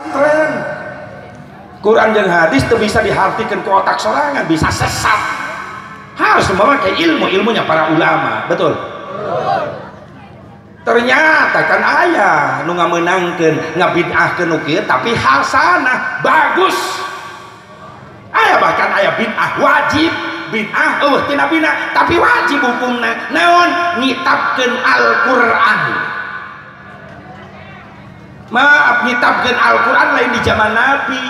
Keren. Quran jeung hadis itu bisa dihartikan ke otak sorangan, bisa sesat. Harus memakai ilmunya para ulama, betul. Ternyata kan ayah nu ngamenangkeun ngabid'ahkeun nu kieu tapi hasanah bagus. Aya bahkan aya bid'ah wajib, bid'ah ti nabina tapi wajib hukumna naon ngitapkeun Al-Qur'an. Maaf, ngitapkeun Al-Qur'an lain di zaman Nabi.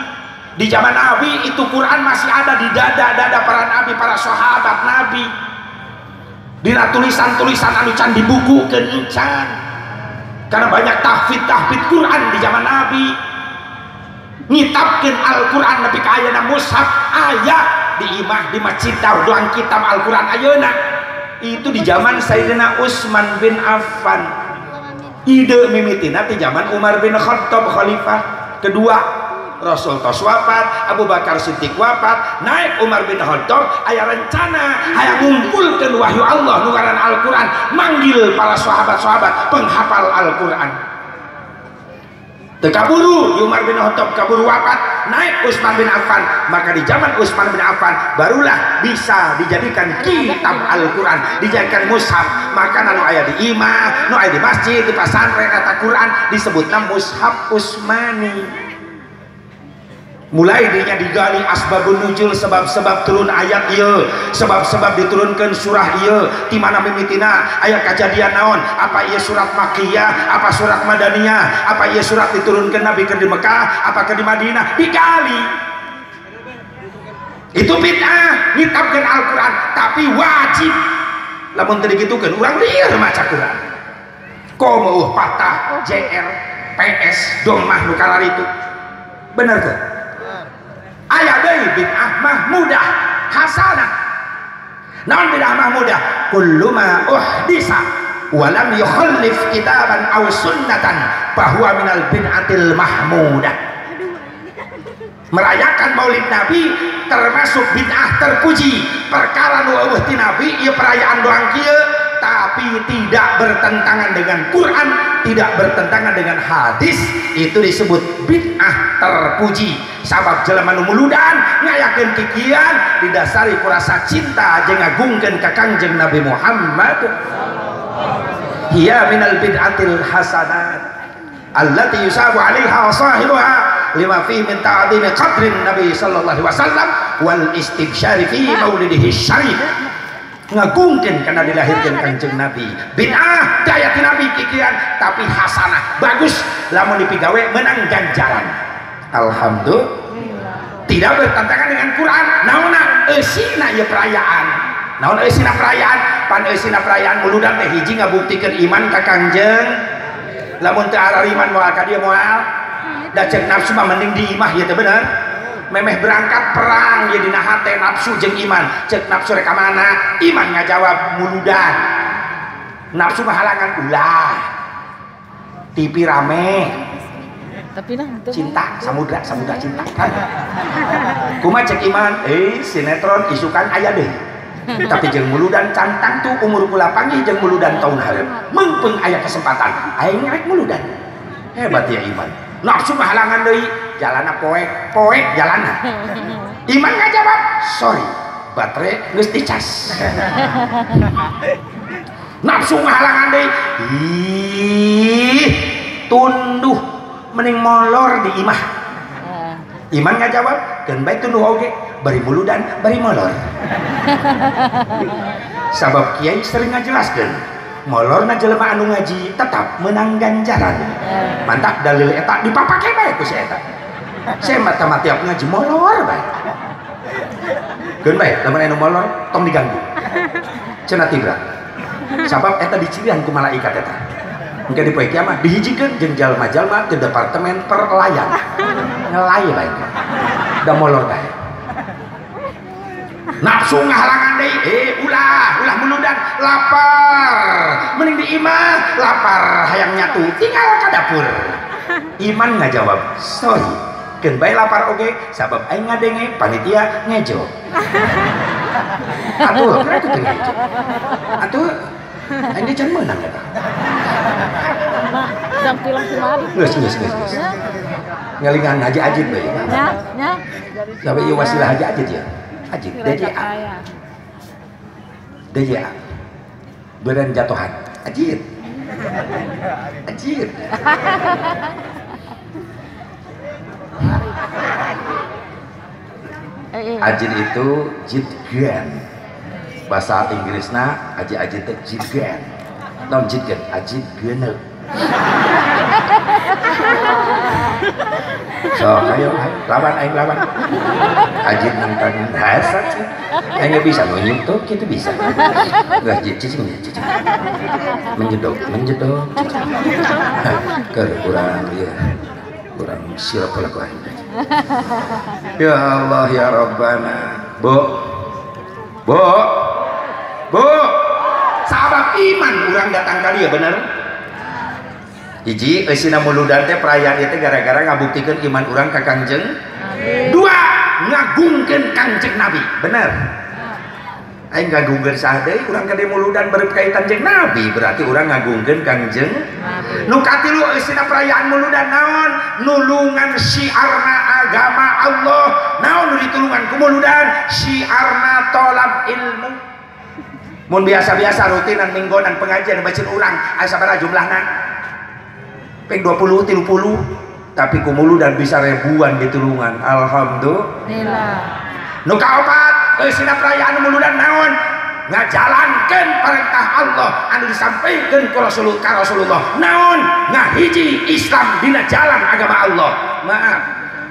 Di zaman Nabi itu Quran masih ada di dada-dada para nabi, para sahabat Nabi. Dina tulisan-tulisan anu can dibukukeun can. Karena banyak tahfidz Quran di zaman Nabi. Ngitapkeun Al-Qur'an nepi ka ayeuna mushaf aya di imah di masjid Darul Kitab Al-Qur'an ayeuna. Itu di zaman Sayyidina Utsman bin Affan. Ide mimitina di zaman Umar bin Khattab khalifah kedua. Rasul tos wafat, Abu Bakar Siddiq wafat, naik Umar bin Khattab, aya rencana aya ngumpulkeun wahyu Allah nu ngaran Al-Qur'an, manggil para sahabat-sahabat penghafal Al-Qur'an. Teu kaburu Umar bin Khattab kaburu wafat, naik Utsman bin Affan, maka di zaman Utsman bin Affan barulah bisa dijadikan kitab Al-Qur'an, dijadikan mushaf. Maka anu aya di imah, nu aya di masjid, di pasantren eta Qur'an disebutna mushaf Utsmani. Mulai dirinya digali asbabun nuzul, sebab-sebab turun ayat ieu, sebab-sebab diturunkan surah ieu, di mana mimitina aya kejadian naon, apa ieu surat Makkiyah, apa surat Madaniyah, apa ieu surat diturunkan Nabi ke di Mekah, apa ke di Madinah, digali. Itu bid'ah, ngitapkeun Al-Qur'an tapi wajib. Lamun teu digitukeun urang lieur maca Qur'an. Komo patah JR PS domah nu kalaritu. Bener teu? Aya deui bid'ah mahmudah hasanah. Naon bid'ah mahmudah? Kullu ma uhdisa wa lam yukhallif kitaban aw sunnatan fahuwa minal bid'atil mahmudah. Merayakan Maulid Nabi termasuk bid'ah terpuji. Perkara nu eueuh ti Nabi ieu perayaan doang kieu tapi tidak bertentangan dengan Quran, tidak bertentangan dengan hadis, itu disebut bid'ah terpuji. Sabab jelema nu muludan ngayakeun kikian didasari ku rasa cinta jeung ngagungkeun ka Kangjeng Nabi Muhammad. Hiya minal bid'atil hasanat allati yusabu 'alaiha sahibuha lima fihi min ta'dhimi qadrin Nabi sallallahu alaihi wasallam wal istibsyari fi maulidihi syarif. Ngagungkeun karena dilahirkan Kanjeng Nabi. Bid'ah daya ti Nabi kikiran tapi hasanah bagus lamun dipigawe menang ganjaran. Alhamdulillah. Tidak bertentangan dengan Quran. Naonna eusina ieu perayaan. Naon eusina perayaan? Pan eusina perayaan muludan teh hiji ngabuktikeun iman ka Kanjeng. Lamun teu arariman moal ka dieu moal da ceuk nafsu mah mending di imah ieu teh bener. Memeh berangkat perang ya dina hate nafsu jeung iman. Cek nafsu rek mana? Iman ngajawab muludan. Nafsu mah halangan ulah. TV rame. Tapi nah cinta samudra cinta kan. Kumaha cek iman? Sinetron isukan aya deui. Tapi jeung muludan cantang tuh umur kula panggih jeung muludan tahun hareup. Mengpeung aya kesempatan aing rek muludan. Hebat ya iman. Nafsu mah halangan deui. Jalana poek jalana. Iman ngajawab, sorry, baterai geus dicas. Nafsu ngahalangan deui. Ih, tunduh mending molor di imah. Iman ngajawab, keun bae tunduh oge, bari muludan, bari molor. Sabab kiai sering ngajelaskeun, molorna jelema anu ngaji tetap menang ganjaran. Mantap dalil eta dipapake bae ku si eta. Saya mata-mati aku ngaji molor bae. Keun bae lamun anu molor tong diganggu. Cenah tibra. Sabab eta dicirian ku malaikat eta. Engke di poe kiamat dihijikeun jeung jalma-jalma ke departemen perlayan. Ngelay bae. Da molor bae. Nafsu ngahalangan deui. Ulah muludan lapar. Mending di imah lapar hayang nyatu tinggal ka dapur. Iman ngajawab, sorry. Keun bae lapar oge sabab aing ngadenge panitia ngejo. Atuh kenapa teu ngejo? Atuh aing ge can meunang eta. Dang pilang kumaha? Geus. Ngelingan Haji Ajid bae. Nya. Sampai ieu wasilah Haji Ajid ya. Ajid DJA. DJA. Badan jatuhan. Ajid. Ajid. Ajid itu jidgan. Bahasa Inggrisna Ajid teh jidgan. Non jidgan, ajid geuneuh. So, ayo aing lawan. Ajid nang tangan hasad sih. Aing bisa nyentuh gitu bisa. Enggak cicing. Menjedok. Kurang ya. Kurang siap lakukan. Ya Allah ya Rabbana. Bu. Sahabat iman urang datang kali ya bener. Hiji eusina muludan teh perayaan itu gara-gara ngabuktikeun iman urang ka Kangjeng. Dua ngagungkeun Kangjeng Nabi. Bener. Aing ngagungkeun saha deui urang kade muludan berkaitan jeung Nabi berarti urang ngagungkeun Kangjeng Nabi. Nu katilu eusina perayaan muludan naon? Nulungan syiarna agama Allah. Naon nu ditulungan ku muludan? Syiarna tolab ilmu. Mun biasa-biasa rutinan minggonan pengajian baca urang aya sabaraha jumlahna? Peng 20 30 tapi kumulu dan bisa ribuan ditulungan. Alhamdulillah. Nu kaopat eusina perayaan muludan naon? Ngajalankeun perintah Allah anu disampaikan ka Rasulullah. Naon? Ngahiji Islam dina jalan agama Allah. Maaf,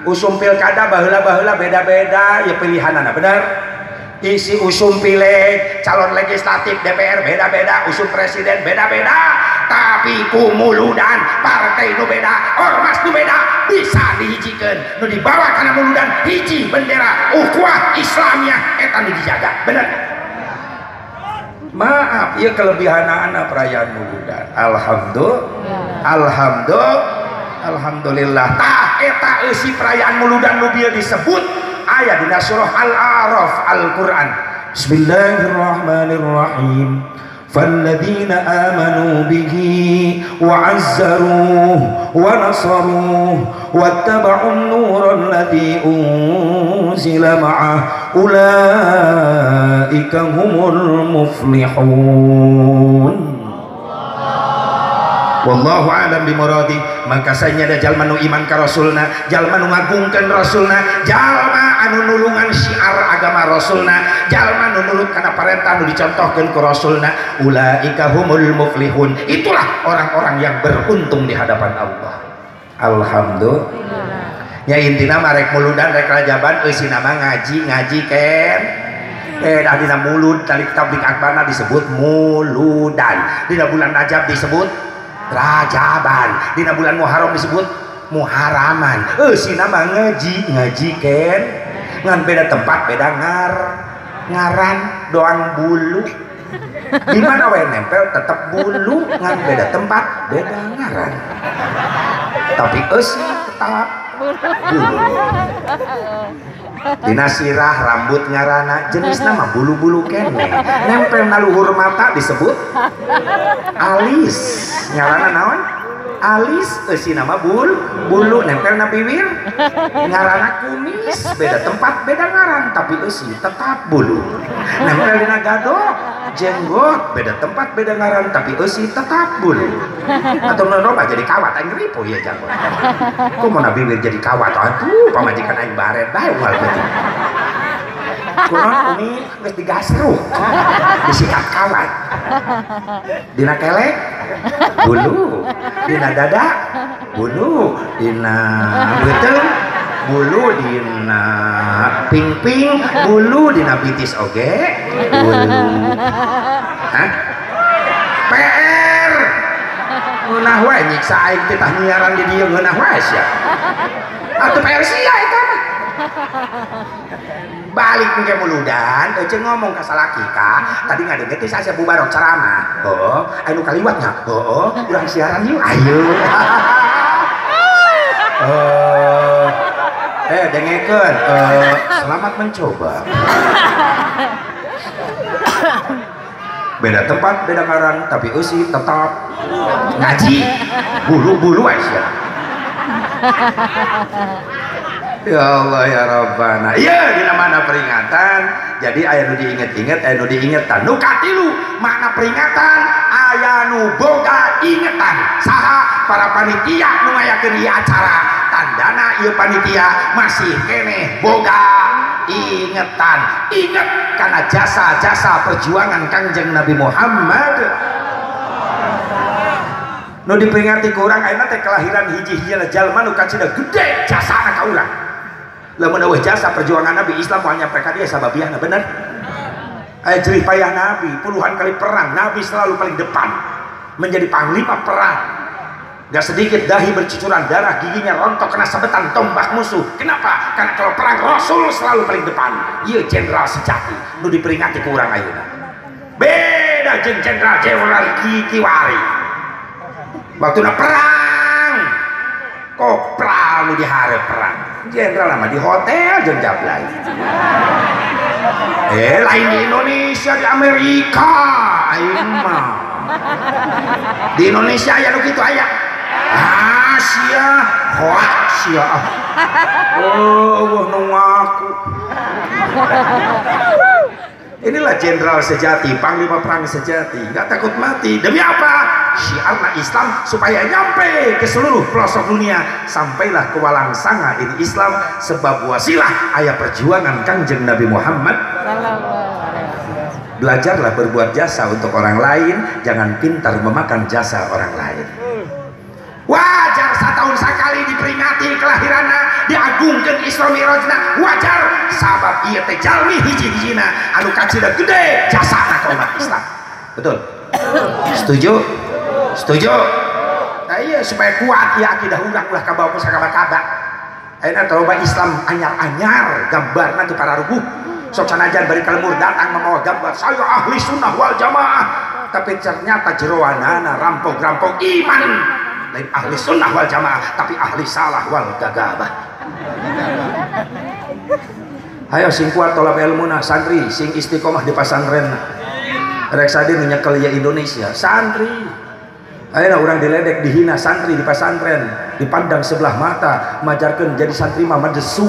usum pilkada baheula-baheula beda-beda ya pilihanana bener. Isi usum pileg calon legislatif DPR beda-beda, usum presiden beda-beda, tapi kumuludan partai nu beda, ormas nu beda bisa dihijikeun. Nu dibawa kana muludan hiji bendera ukhuwah Islamiyah eta nu dijaga bener. Maaf ieu kelebihanana perayaan muludan. Alhamdulillah tah eta eusi perayaan muludan nu bieu disebut ayat di surah Al-A'raf Al-Quran. Bismillahirrahmanirrahim. فَالَّذِينَ آمَنُوا بِهِ وَعَزَّرُوهُ وَنَصَرُوهُ وَاتَّبَعُوا النُّورَ الَّذِي أُنزِلَ مَعَهُ أُولَئِكَ هُمُ الْمُفْلِحُونَ. Wallahu a'lam bimuradi. Maka sanyada jalma nu iman ka rasulna, jalma nu ngagungkeun rasulna, jalma anu nulungan syiar agama rasulna, jalma nu nurut kana parentah nu dicontohkeun ku rasulna, ulaika humul muflihun. Itulah orang-orang yang beruntung di hadapan Allah. Alhamdulillah. Ya intina marek muludan rek rajaban eusina mah ngaji ken. Dah dina mulud tali tablik akbarna disebut muludan. Dina bulan Rajab disebut Rajaban, dina bulan Muharram disebut Muharaman. Eusina mah ngaji ken, ngan beda tempat beda ngaran doang bulu. Di mana we nempel tetap bulu, ngan beda tempat beda ngaran. Tapi eusi tetap bulu. Dina sirah rambut ngarana jenis nama bulu-bulu kene, nempel na luhur mata disebut alis. Ngarana naon? Alis. Eusi nama bulu nempel na bibir ngarana kumis. Beda tempat beda ngaran tapi eusi tetap bulu. Nempel dina gadok jenggot beda tempat beda ngaran tapi eusi tetap bulu. Atau menurut jadi kawat aing ripo ya janggut. Kumaha bibir jadi kawat? Aduh pamajikan aing baret bae unggal beuting. Kunaon umi geus digasruk. Disikat kawat. Dina kelek bulu, dina dada bulu, dina beuteung bulu, dina pingping bulu, dina bitis oge bulu. Hah? PR ngeunah wae nyiksa aing teh tah nyiaran di dieu ngeunah wae sia. Atuh PR sia eta mah. Balik ke muludan, ece ngomong ke salaki ka, tadi ngadenge teh saya bubarok ceramah. Oh, anu kaliwatnya. Oh, urang siaran yuk. Ayo. Dengekeun. Selamat mencoba. Beda tempat, beda ngaran, tapi eusi tetap ngaji. Bulu-bulu aja. Ya Allah ya Rabbana. Iya dina mana peringatan. Jadi aya nu diinget-inget, aya nu diingetan. Nu katilu makna peringatan aya nu boga ingetan. Saha para panitia nu ngayakeun ieu acara. Tandana ieu panitia masih keneh boga ingetan. Inget karena jasa-jasa perjuangan Kangjeng Nabi Muhammad. Nu diperingati ku urang ayeuna teh kelahiran hiji-hijina jalma nu kacida gede jasana ka urang. Lamun eueuh jasa perjuangan Nabi Islam moal nyampe ka dieu sababiahna bener. Aya jerih payah Nabi, puluhan kali perang, Nabi selalu paling depan menjadi panglima perang. Gak sedikit dahi bercucuran darah, giginya rontok kena sabetan tombak musuh. Kenapa? Karena kalau perang Rasul selalu paling depan. Ieu jenderal sejati nu diperingati ku urang ayeuna. Beda jeung jenderal Kiwari. Waktuna perang kopral nu dihareup perang. Jenderal mah di hotel jeung jablay. Lain di Indonesia, di Amerika ayeuna mah. Di Indonesia aya nu kitu aya. Sia hoak sia. Oh, nu ngaku. Inilah jenderal sejati, panglima perang sejati, nggak takut mati. Demi apa? Syiarna Islam supaya nyampe ke seluruh pelosok dunia. Sampailah ke walang sanga ini Islam sebab wasilah ayat perjuangan Kangjeng Nabi Muhammad. Belajarlah berbuat jasa untuk orang lain, jangan pintar memakan jasa orang lain. Wajar satahun sakali diperingati kelahiranna, diagungkeun Isra Mi'rajna, wajar sabab ieu teh jalmi hiji-hijina anu kacida gede jasana ka umat Islam. Betul? Setuju? Setuju? Nah iya supaya kuat ya akidah urang ulah kabawa ka kabar. Ayeuna loba Islam anyar-anyar gambarna teu pararuguh. Sok sanajan bari kalemur datang membawa gambar saya ahli sunnah wal jamaah, tapi ternyata jeroanana rampok-rampok iman. Lain ahli sunnah wal jamaah tapi ahli salah wal gagabah. Hayo sing kuat tolap ilmuna santri sing istiqomah di pasantren rek sadi nu nyekel ya Indonesia santri. Ayeuna urang diledek dihina santri di pasantren, dipandang sebelah mata, majarkeun jadi santri mah madesu.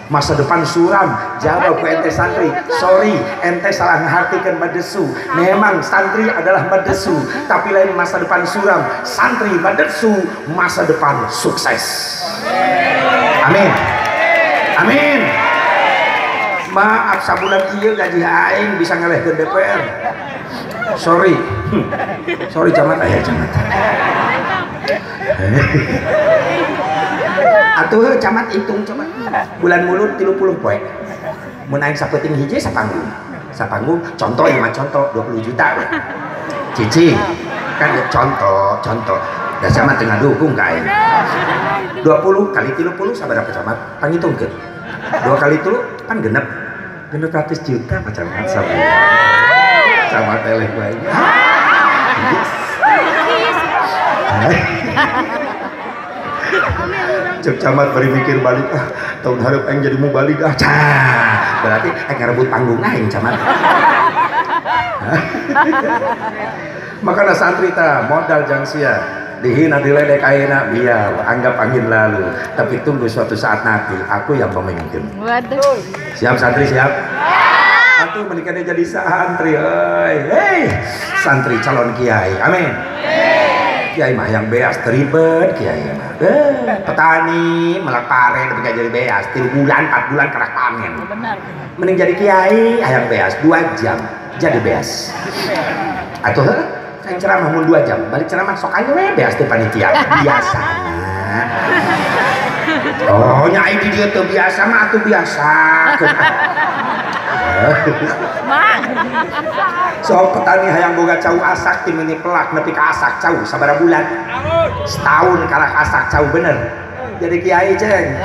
Masa depan suram, jawab ku ente santri, sorry ente salah ngehartikeun madesu. Memang santri adalah madesu, tapi lain masa depan suram. Santri madesu, masa depan sukses. Amin. Amin. Maaf sabulan ieu gaji aing bisa ngelehkeun DPR. Sorry. Sorry camat aya camat. Atuh camat hitung camat. Bulan mulut 30 poe. Mun aing sapeting hiji sapanggung. Sapanggung contoh ya mah contoh 20 juta. Cici. Kan ya contoh. Da camat teu ngadukung ka aing. 20 kali 30 sabaraha camat? Pangitungkeun. 2 kali 3 kan genep. 600 juta pa camat sabaraha. Camat eleh bae. Cek camat bari mikir balik tahun hareup aing jadi mubalik berarti aing ngarebut panggung aing camat. Makana santri ta modal jang sia dihina diledek ayeuna biar anggap angin lalu, tapi tunggu suatu saat nanti aku yang memimpin. Waduh. Siap santri siap? Atuh menikahnya jadi santri euy. Hei, santri calon kiai. Amin. Kiai mah yang beas teribet kiai mah. Petani melak pare tapi gak jadi beas 3 bulan 4 bulan kerak panen. Benar. Mending jadi kiai hayang beas 2 jam jadi beas. Atuh kan ceramah mun 2 jam balik ceramah sok aja we beas teh panitia biasa. Oh nyai di dieu teu biasa mah atuh biasa. So petani hayang boga cau asak tim ini pelak nepi ka asak cau sabaraha bulan? Setahun kalah asak cau bener. Jadi kiai ceng,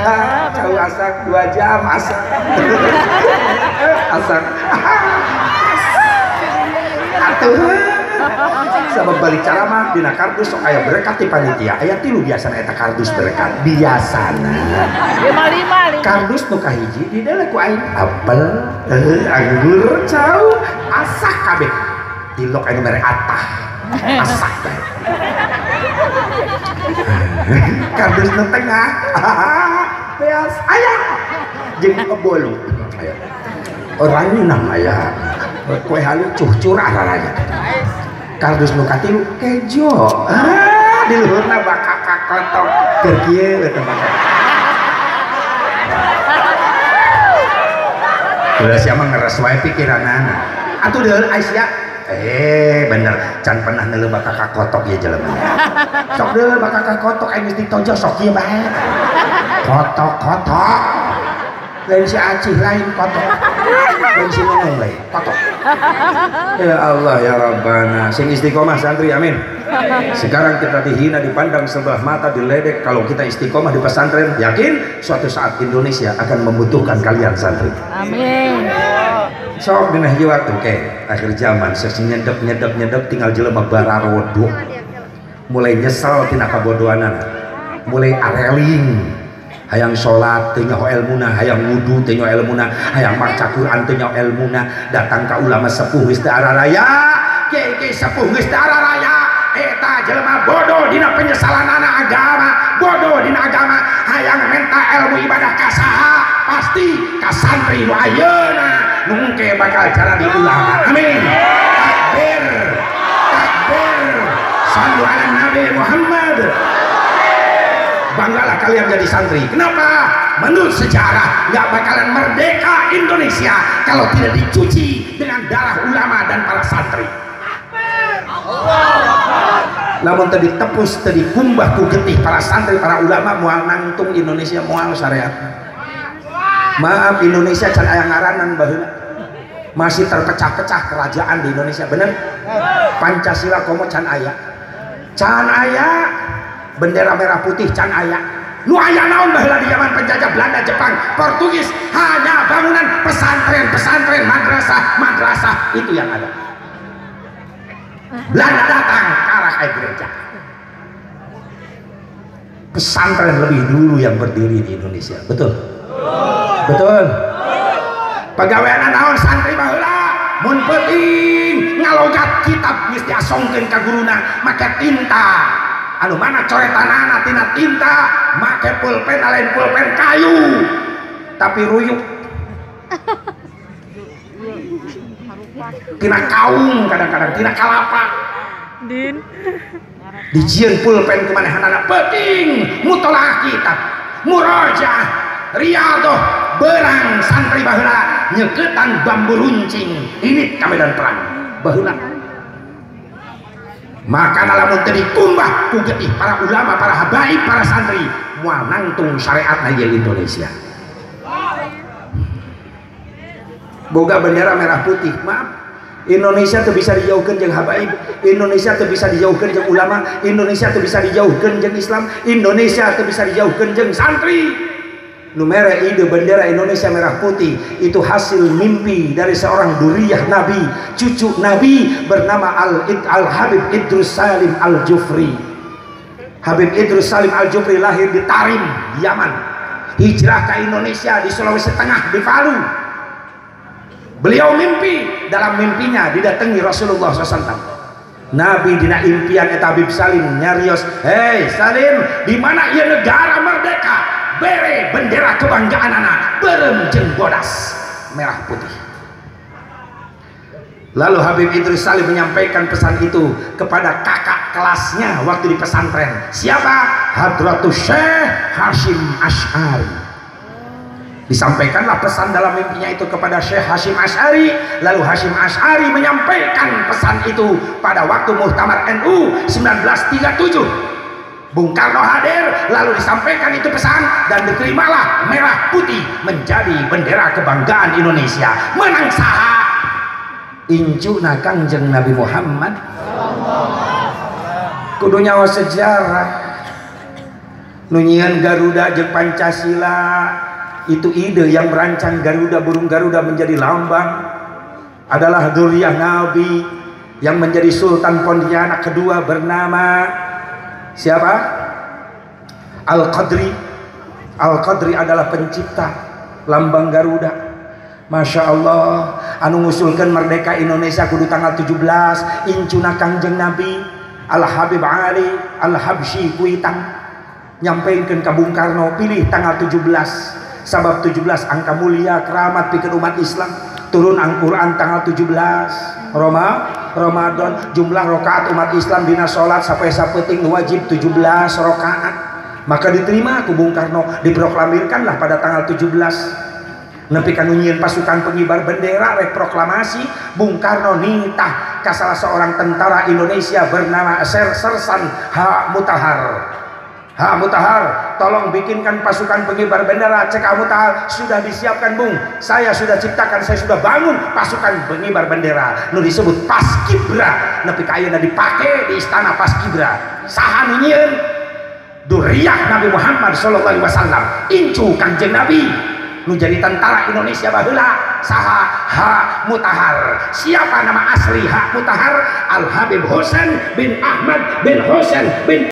cau asak 2 jam asak. Asak. Atuh. Sabab balik ceramah dina kardus sok aya berkat ti panitia. Aya 3 biasana eta kardus berkat. Biasana. 5 kardus nu kahiji didele ku aing apel, anggur, cau, asak kabeh. Dilok anu mere atah. Asak bae. kardus nu tengah beas aya jeung kebolu orang ini namanya kue halu cucur araranya kardus nu katilu kejo di luhurna bakak kakotok keur kieu eta bakak udah siapa ngeres wae pikiranana atuh deul Aisyah bener can pernah neuleuh bakak kakotok ya jelema sok deul bakak kakotok aya geus ditojo sok ieu bae kotok-kotok lain si Acih lain kotok lain si Neneng lain kotok ya Allah ya Rabbana sing istiqomah santri amin sekarang kita dihina dipandang sebelah mata diledek kalau kita istiqomah di pesantren yakin suatu saat Indonesia akan membutuhkan kalian santri amin sok dina hiji waktu ke akhir zaman nyedep tinggal jelema bararodo mulai nyesel tina kabodohanan mulai areling hayang sholat teu nyaho elmuna hayang wudu teu nyaho elmuna hayang maca Quran teu nyaho elmuna datang ka ulama sepuh geus teu araraya kiai sepuh geus teu araraya eta jelema bodoh dina penyesalanana agama bodoh dina agama hayang menta ilmu ibadah ka saha pasti ka santri nu ayeuna nu engke bakal cara di ulama amin takbir sallu ala nabi Muhammad banggalah kalian jadi santri kenapa? Menurut sejarah nggak bakalan merdeka Indonesia kalau tidak dicuci dengan darah ulama dan para santri lamun tadi tepus tadi kumbah ku getih para santri para ulama moal nangtung Indonesia moal syariat maaf Indonesia can aya ngaranan baheula masih terpecah-pecah kerajaan di Indonesia bener Pancasila komo can aya bendera merah putih can aya nu aya naon baheula di zaman penjajah Belanda Jepang Portugis hanya bangunan pesantren madrasah itu yang ada Belanda datang ke arah gereja pesantren lebih dulu yang berdiri di Indonesia betul pagaweana naon santri baheula mun penting ngalogat kitab geus diasongkeun ka guruna make tinta anu mana coretanana tina tinta make pulpen lain pulpen kayu tapi ruyuk tina kaung kadang-kadang tina kalapa din dijieun pulpen kumanehanana penting mutolaah kitab murajaah riyadhah berang santri baheula nyeketan bambu runcing ini ka medan perang baheula maka lamun teu dikumbah ku getih para ulama para habaib para santri moal nangtung syariat na Indonesia boga bendera merah putih maaf Indonesia teu bisa dijauhkeun jeung habaib Indonesia teu bisa dijauhkeun jeung ulama Indonesia teu bisa dijauhkeun jeung Islam Indonesia teu bisa dijauhkeun jeung santri nu mere ide bendera Indonesia merah putih itu hasil mimpi dari seorang duriyah Nabi cucu Nabi bernama Al-Habib Idrus Salim Al-Jufri Habib Idrus Salim Al-Jufri lahir di Tarim, Yaman hijrah ke Indonesia di Sulawesi Tengah di Palu beliau mimpi dalam mimpinya didatangi Rasulullah SAW Nabi dina impian eta Habib Salim nyarios hei Salim di mana ieu negara merdeka bere bendera kebanggaan anak berem jeung bodas merah putih lalu Habib Idrus Salim menyampaikan pesan itu kepada kakak kelasnya waktu di pesantren siapa? Hadratus Syekh Hasyim Asy'ari disampaikanlah pesan dalam mimpinya itu kepada Syekh Hasyim Asy'ari lalu Hasyim Asy'ari menyampaikan pesan itu pada waktu Muktamar NU 1937 Bung Karno hadir lalu disampaikan itu pesan dan diterimalah merah putih menjadi bendera kebanggaan Indonesia menang saha incuna Kangjeng Nabi Muhammad kudu nyawa sejarah nu nyieun Garuda jeung Pancasila itu ide yang merancang Garuda burung Garuda menjadi lambang adalah dzurriyyah Nabi yang menjadi Sultan Pontianak kedua bernama siapa? Al-Qadri adalah pencipta lambang Garuda Masya Allah anu ngusulkan merdeka Indonesia kudu tanggal 17 incuna Kangjeng Nabi Al Habib Ali Al Habsyi Kuitang nyampaikan ke Bung Karno, pilih tanggal 17 sabab 17 angka mulia keramat pikeun umat Islam, turun Al-Quran tanggal 17 Ramadan, jumlah rakaat umat Islam dina salat sampai sapeting wajib 17 rakaat. Maka diterima ku Bung Karno, diproklamirkanlah pada tanggal 17. Nepi ka nyieun pasukan pengibar bendera rek proklamasi, Bung Karno nitah ka salah seorang tentara Indonesia bernama Sersan H. Mutahar. Ha Mutahar, tolong bikinkan pasukan pengibar bendera. Cek Mutahar, sudah disiapkan Bung, saya sudah ciptakan, saya sudah bangun pasukan pengibar bendera nu disebut Paskibra. Nepi ka ayeuna dipake di istana Paskibra. Saha nu nyieun? Duriyah Nabi Muhammad sallallahu alaihi wasallam, incu Kanjeng Nabi nu jadi tentara Indonesia baheula. Saha? H. Mutahar. Siapa nama asli H. Mutahar? Al Habib Husain bin Ahmad bin Husain bin